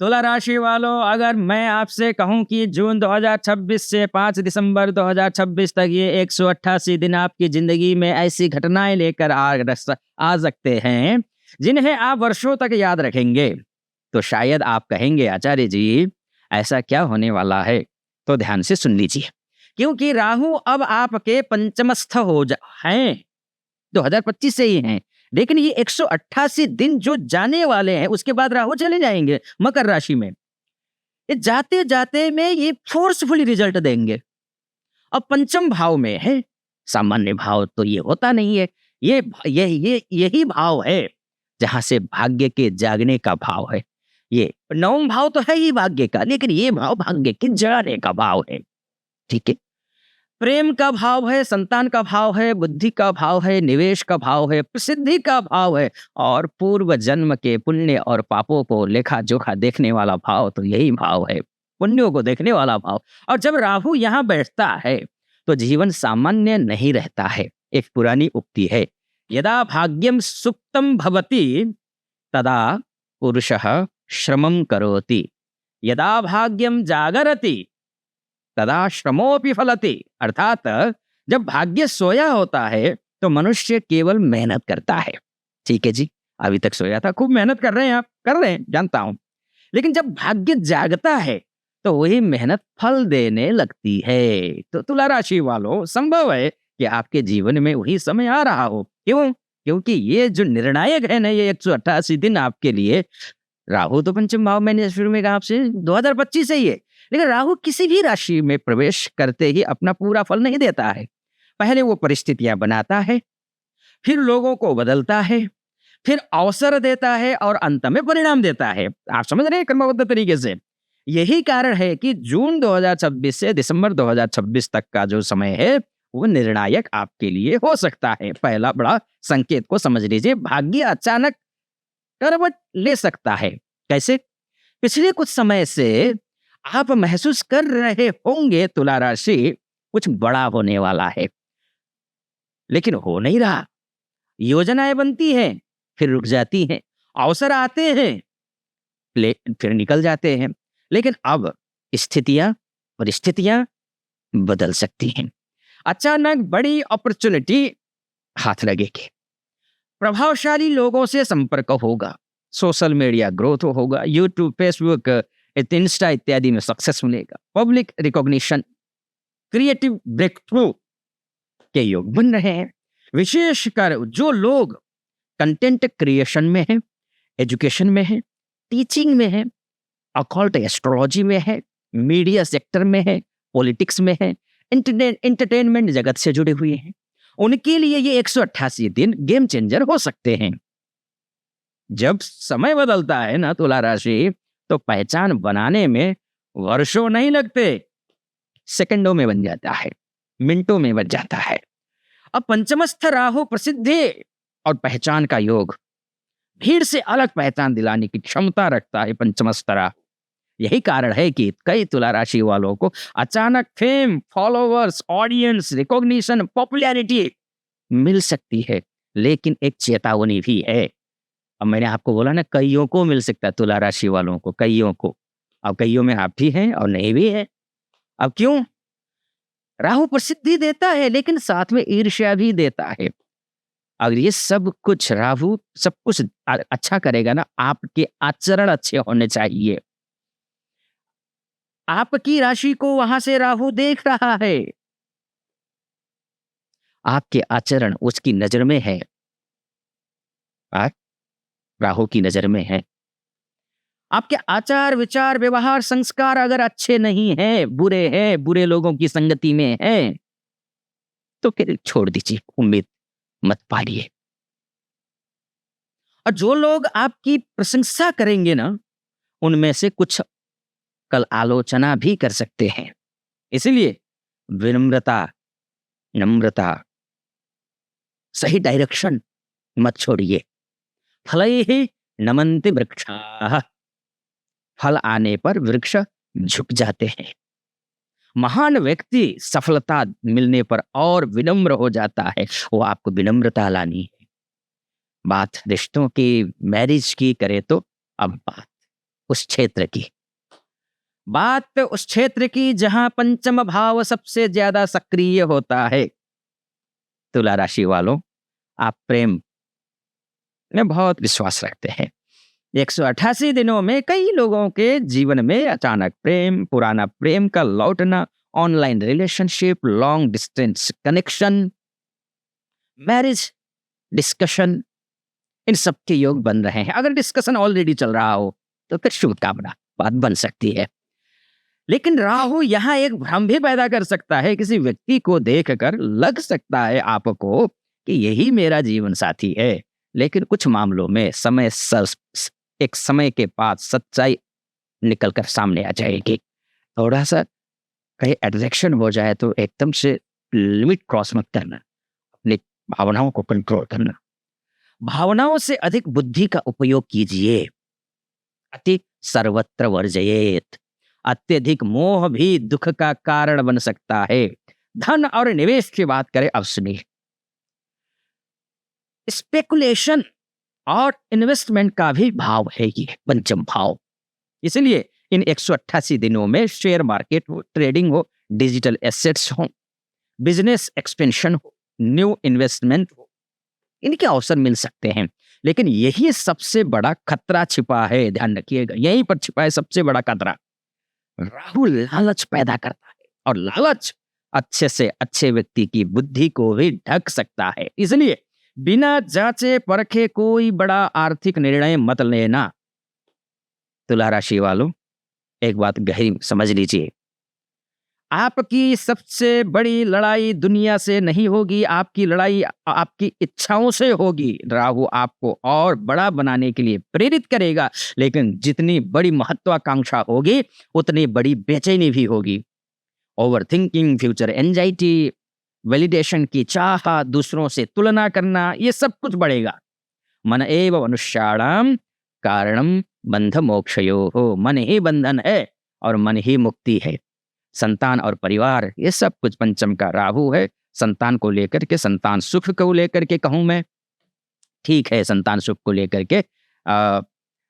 तुला राशि वालों, अगर मैं आपसे कहूं कि जून 2026 से 5 दिसंबर 2026 तक ये 188 दिन आपकी जिंदगी में ऐसी घटनाएं लेकर आ सकते हैं जिन्हें आप वर्षों तक याद रखेंगे, तो शायद आप कहेंगे आचार्य जी ऐसा क्या होने वाला है। तो ध्यान से सुन लीजिए, क्योंकि राहु अब आपके पंचमस्थ हैं, 2025 से ही हैं, लेकिन ये 188 दिन जो जाने वाले हैं उसके बाद राहु चले जाएंगे मकर राशि में। ये जाते जाते में ये फोर्सफुली रिजल्ट देंगे। अब पंचम भाव में है, सामान्य भाव तो ये होता नहीं है, ये यही भाव है जहां से भाग्य के जागने का भाव है। ये नवम भाव तो है ही भाग्य का, लेकिन ये भाव भाग्य के जगाने का भाव है। ठीक है, प्रेम का भाव है, संतान का भाव है, बुद्धि का भाव है, निवेश का भाव है, प्रसिद्धि का भाव है, और पूर्व जन्म के पुण्य और पापों को लेखा जोखा देखने वाला भाव तो यही भाव है, पुण्यों को देखने वाला भाव। और जब राहु यहाँ बैठता है तो जीवन सामान्य नहीं रहता है। एक पुरानी उक्ति है, यदा भाग्यम सुप्तम भवति तदा पुरुषः श्रमं करोति, यदा भाग्यम जागरति तदा श्रमोपि फलति। अर्थात जब भाग्य सोया होता है तो मनुष्य केवल मेहनत करता है। ठीक है जी, अभी तक सोया था, खूब मेहनत कर रहे हैं आप, कर रहे हैं, जानता हूं, लेकिन जब भाग्य जागता है तो वही मेहनत फल देने लगती है। तो तुला राशि वालों, संभव है कि आपके जीवन में वही समय आ रहा हो। क्यों? क्योंकि ये जो निर्णायक है ना, ये 188 दिन आपके लिए, राहु तो पंचम भाव, मैंने शुरू में कहा आपसे 2025 से ही है, लेकिन राहु किसी भी राशि में प्रवेश करते ही अपना पूरा फल नहीं देता है। पहले वो परिस्थितियां बनाता है, फिर लोगों को बदलता है, फिर अवसर देता है, और अंत में परिणाम देता है। आप समझ रहे हैं क्रमबद्ध तरीके से। यही कारण है कि जून 2026 से दिसंबर 2026 तक का जो समय है वो निर्णायक आपके लिए हो सकता है। पहला बड़ा संकेत को समझ लीजिए, भाग्य अचानक करवट ले सकता है। कैसे? पिछले कुछ समय से आप महसूस कर रहे होंगे तुला राशि कुछ बड़ा होने वाला है, लेकिन हो नहीं रहा। योजनाएं बनती हैं, फिर रुक जाती हैं, अवसर आते हैं, फिर निकल जाते हैं, लेकिन अब स्थितियां, परिस्थितियां बदल सकती हैं। अचानक बड़ी अपॉर्चुनिटी हाथ लगेगी, प्रभावशाली लोगों से संपर्क होगा, सोशल मीडिया ग्रोथ होगा, यूट्यूब, फेसबुक, इंस्टा इत्यादि में सक्सेस मिलेगा, public recognition, creative breakthrough के योग बन रहे हैं। विशेषकर जो लोग कंटेंट क्रिएशन में है, एजुकेशन में है, टीचिंग में है, अकॉल्ट एस्ट्रोलॉजी में है, मीडिया सेक्टर में है, पॉलिटिक्स में है, एंटरटेनमेंट जगत से जुड़े हुए हैं, उनके लिए ये 188 दिन गेम चेंजर हो सकते हैं। जब समय बदलता है ना तुला राशि, तो पहचान बनाने में वर्षों नहीं लगते, सेकंडों में बन जाता है, मिनटों में बन जाता है। अब पंचमस्थ राहु प्रसिद्धि और पहचान का योग, भीड़ से अलग पहचान दिलाने की क्षमता रखता है पंचमस्थ राहु। यही कारण है कि कई तुला राशि वालों को अचानक fame, followers, audience, recognition, popularity मिल सकती है, लेकिन एक चेतावनी भी है। अब मैंने आपको बोला ना, कईयों को मिल सकता है, तुला राशि वालों को, कईयों को। अब कईयों में आप भी हैं और नहीं भी है। अब क्यों? राहु प्रसिद्धि देता है, लेकिन साथ में ईर्ष्या भी देता है। अगर ये सब कुछ राहु सब कुछ अच्छा करेगा ना, आपके आचरण अच्छे होने चाहिए। आपकी राशि को वहां से राहु देख रहा है, आपके आचरण उसकी नजर में है, राहु की नजर में है। आपके आचार विचार व्यवहार संस्कार अगर अच्छे नहीं हैं, बुरे हैं, बुरे लोगों की संगति में हैं, तो फिर छोड़ दीजिए, उम्मीद मत पालिए। और जो लोग आपकी प्रशंसा करेंगे ना, उनमें से कुछ कल आलोचना भी कर सकते हैं। इसलिए विनम्रता, नम्रता, सही डायरेक्शन मत छोड़िए। फलैहि नमन्ति वृक्षाः, फल आने पर वृक्ष झुक जाते हैं। महान व्यक्ति सफलता मिलने पर और विनम्र हो जाता है, वो आपको विनम्रता लानी है। बात रिश्तों की, मैरिज की करे तो अब बात उस क्षेत्र की, बात उस क्षेत्र की जहां पंचम भाव सबसे ज्यादा सक्रिय होता है। तुला राशि वालों, आप प्रेम में बहुत विश्वास रखते हैं। 188 दिनों में कई लोगों के जीवन में अचानक प्रेम, पुराना प्रेम का लौटना, online relationship, long distance connection, marriage discussion, इन सब के योग बन रहे हैं। अगर डिस्कशन ऑलरेडी चल रहा हो तो फिर शुभकामना, बात बन सकती है। लेकिन राहु यहाँ एक भ्रम भी पैदा कर सकता है। किसी व्यक्ति को देखकर लग सकता है आपको कि यही मेरा जीवन साथी है, लेकिन कुछ मामलों में एक समय के बाद सच्चाई निकलकर सामने आ जाएगी। थोड़ा सा कहीं अट्रैक्शन हो जाए तो एकदम से लिमिट क्रॉस मत करना, अपनी भावनाओं को कंट्रोल करना। भावनाओं से अधिक बुद्धि का उपयोग कीजिए। अति सर्वत्र वर्जयेत। अत्यधिक मोह भी दुख का कारण बन सकता है। धन और निवेश की बात करें, अब सुनिए। स्पेकुलेशन और इन्वेस्टमेंट का भी भाव है ये पंचम भाव। इसलिए इन 188 दिनों में शेयर मार्केट हो, ट्रेडिंग हो, डिजिटल एसेट्स हो, बिजनेस एक्सपेंशन हो, न्यू इन्वेस्टमेंट हो, इनके अवसर मिल सकते हैं। लेकिन यही सबसे बड़ा खतरा छिपा है, ध्यान रखिएगा, यहीं पर छिपा है सबसे बड़ा खतरा। राहु लालच पैदा करता है और लालच अच्छे से अच्छे व्यक्ति की बुद्धि को भी ढक सकता है। इसलिए बिना जांचे परखे कोई बड़ा आर्थिक निर्णय मत लेना। तुला राशि वालों, एक बात गहरी समझ लीजिए, आपकी सबसे बड़ी लड़ाई दुनिया से नहीं होगी, आपकी लड़ाई आपकी इच्छाओं से होगी। राहु आपको और बड़ा बनाने के लिए प्रेरित करेगा, लेकिन जितनी बड़ी महत्वाकांक्षा होगी उतनी बड़ी बेचैनी भी होगी। Over thinking, future anxiety, validation की चाह, दूसरों से तुलना करना, ये सब कुछ बढ़ेगा। मन एव मनुष्याणाम कारणम बंध मोक्षयोः। मन ही बंधन है और मन ही मुक्ति है। संतान और परिवार, ये सब कुछ पंचम का राहु है। संतान को लेकर के, संतान सुख को लेकर के कहूं मैं, ठीक है, संतान सुख को लेकर के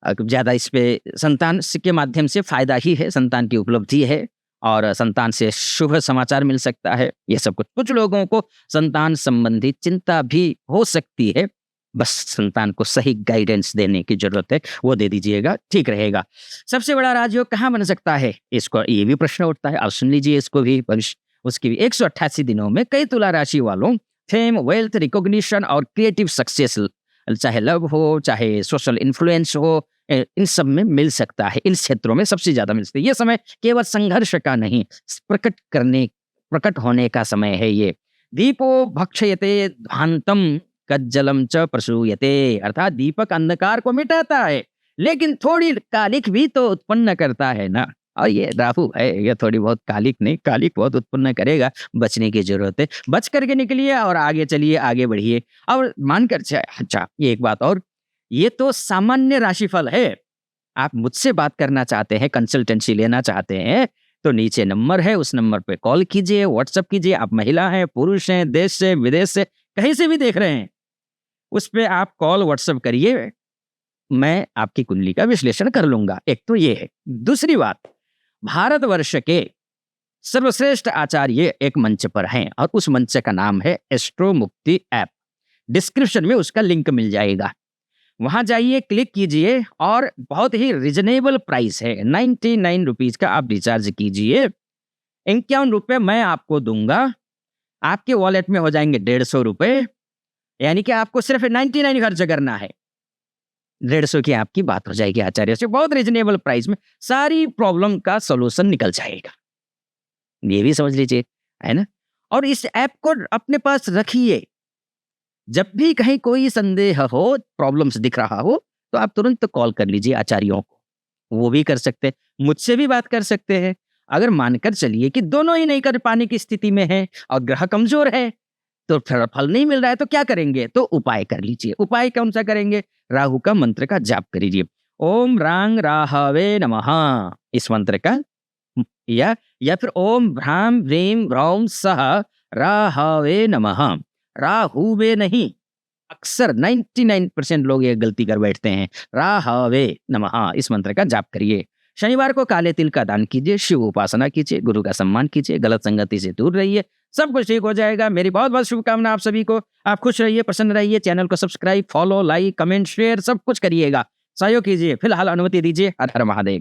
ज्यादा इस पे संतान के माध्यम से फायदा ही है, संतान की उपलब्धि है और संतान से शुभ समाचार मिल सकता है। ये सब कुछ लोगों को संतान संबंधी चिंता भी हो सकती है, बस संतान को सही गाइडेंस देने की जरूरत है, वो दे दीजिएगा, ठीक रहेगा। सबसे बड़ा राजयोग कहाँ बन सकता है, इसको ये भी प्रश्न उठता है, आप सुन लीजिए इसको भी। उसकी भी 188 दिनों में कई तुला राशि वालों फेम, वेल्थ, रिकॉग्निशन और क्रिएटिव सक्सेस, चाहे लव हो, चाहे सोशल इन्फ्लुएंस हो, इन सब में मिल सकता है। इन क्षेत्रों में सबसे ज्यादा मिल सकता है। ये समय केवल संघर्ष का नहीं, प्रकट होने का समय है। ये दीपो भक्षयते ध्वांतम कज्जलम च प्रसूयते, अर्थात दीपक अंधकार को मिटाता है, लेकिन थोड़ी कालिक भी तो उत्पन्न करता है ना। और ये राहु है, ये थोड़ी बहुत कालिक नहीं, कालिक बहुत उत्पन्न करेगा। बचने की जरूरत है, बच करके निकलिए और आगे चलिए, आगे बढ़िए। और मानकर अच्छा, ये एक बात और, ये तो सामान्य राशिफल है। आप मुझसे बात करना चाहते हैं, कंसल्टेंसी लेना चाहते हैं, तो नीचे नंबर है, उस नंबर पे कॉल कीजिए, व्हाट्सएप कीजिए। आप महिला हैं, पुरुष हैं, देश से, विदेश से, कहीं से भी देख रहे हैं, उस पे आप कॉल व्हाट्सएप करिए, मैं आपकी कुंडली का विश्लेषण कर लूंगा। एक तो ये है। दूसरी बात, भारतवर्ष के सर्वश्रेष्ठ आचार्य एक मंच पर हैं और उस मंच का नाम है एस्ट्रो मुक्ति ऐप। डिस्क्रिप्शन में उसका लिंक मिल जाएगा, वहां जाइए, क्लिक कीजिए और बहुत ही रिजनेबल प्राइस है, 99 रुपीज का आप रिचार्ज कीजिए। 51 रुपये मैं आपको दूंगा, आपके वॉलेट में हो जाएंगे 150 रुपये, यानी कि आपको सिर्फ 99 खर्च करना है। 150 की आपकी बात हो जाएगी आचार्य से, बहुत रिजनेबल प्राइस में सारी प्रॉब्लम का सॉल्यूशन निकल जाएगा। ये भी समझ लीजिए, है ना। और इस ऐप को अपने पास रखिए, जब भी कहीं कोई संदेह हो, प्रॉब्लम्स दिख रहा हो, तो आप तुरंत कॉल कर लीजिए आचार्यों को, वो भी कर सकते हैं, मुझसे भी बात कर सकते हैं। अगर मानकर चलिए कि दोनों ही नहीं कर पाने की स्थिति में है और ग्रह कमजोर है, तो फल नहीं मिल रहा है, तो क्या करेंगे, तो उपाय कर लीजिए। उपाय कौन सा करेंगे, राहु का मंत्र का जाप करिए, ओम रांग राहवे नमः, इस मंत्र का, या फिर ओम भ्राम व्रीम भ्रौम सह राहवे नमः, राहुवे नहीं, अक्सर 99% लोग ये गलती कर बैठते हैं। राहवे नमः इस मंत्र का जाप करिए। शनिवार को काले तिल का दान कीजिए, शिव उपासना कीजिए, गुरु का सम्मान कीजिए, गलत संगति से दूर रहिए, सब कुछ ठीक हो जाएगा। मेरी बहुत-बहुत शुभकामना आप सभी को। आप खुश रहिए, प्रसन्न रहिए, चैनल को subscribe, follow, like, comment, share सब कुछ करिएगा। सहयोग कीजिए। फिलहाल अनुमति दीजिए। हर हर महादेव।